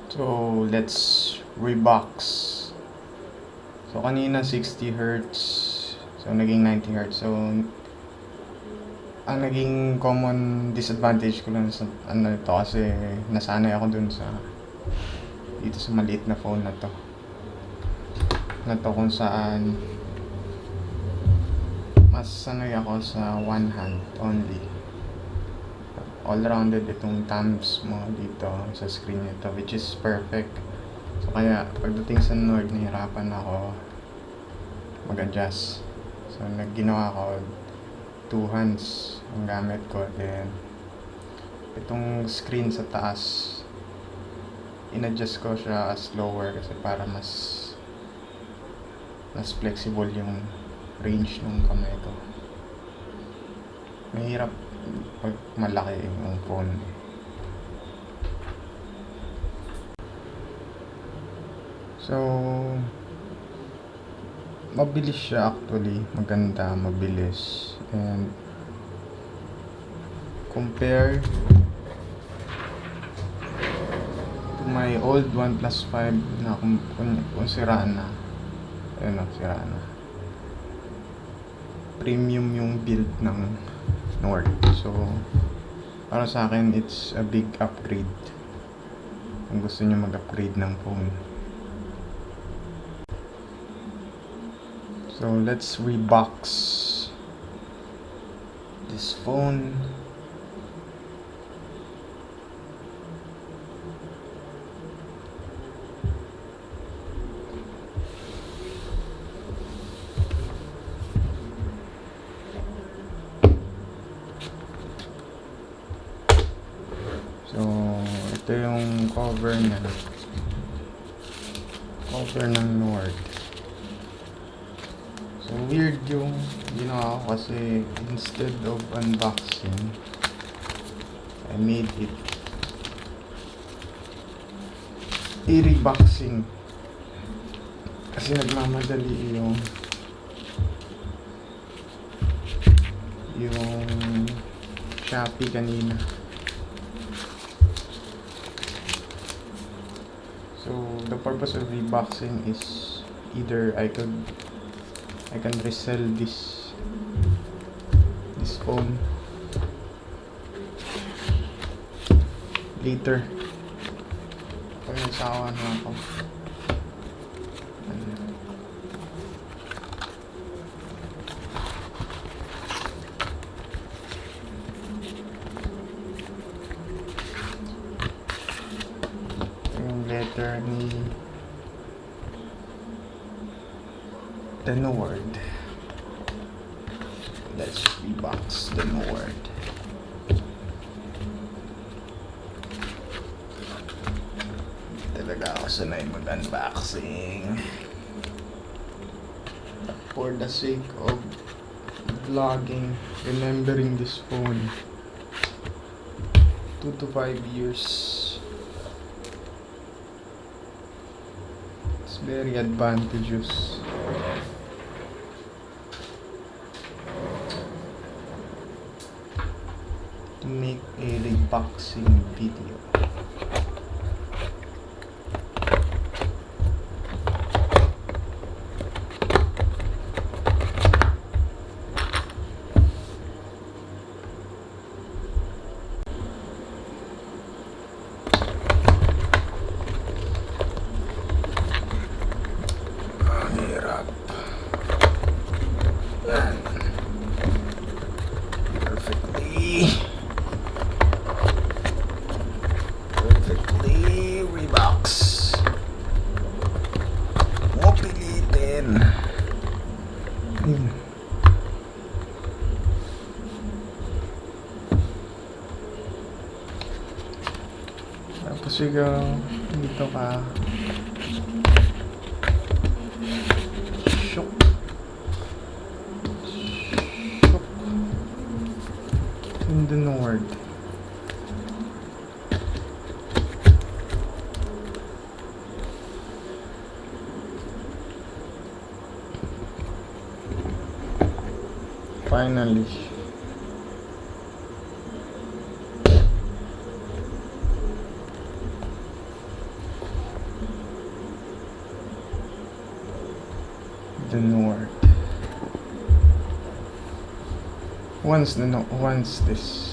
So, let's rebox. So, kanina 60 Hz. So, naging 90 Hz. So, ang naging common disadvantage ko lang sa ano ito kasi nasanay ako dun sa dito sa maliit na phone na to. Kung saan mas sanay ako sa one hand only. All-rounded itong thumbs mo dito sa screen nito, which is perfect. So kaya pagdating sa Nord, nahirapan ako mag-adjust. So nagginawa ko 2 hands ang gamit ko. Then itong screen sa taas, in-adjust ko siya as lower kasi para mas flexible yung range ng kamay ko. Mahirap pag malaki yung phone. So, mabilis siya actually. Maganda, mabilis. And compare to my old Oneplus 5 na kung sira na. Ayun o, sira na. Premium yung build ng Nord. So, para sa akin, it's a big upgrade. Kung gusto niyo mag-upgrade ng phone. So, let's rebox this phone. So, ito yung cover niya. Cover ng Nord. So, weird yung ginawa ko kasi instead of unboxing, I made it ReBoxing. Kasi nagmamadali yung Shopee kanina. So the purpose of reboxing is either I can resell this phone later pag nagsawa na ako. Yung letter ni the Nord. Let's rebox the Nord. Talaga ako sanay mag-unboxing. For the sake of vlogging, remembering this phone 2 to 5 years. It's very advantageous. To make a reboxing video. Ang hirap. Yan. Perfectly rebox. Mo pilitin. Tapos ikaw dito ka shook in the Nord. Finally. the north. Once this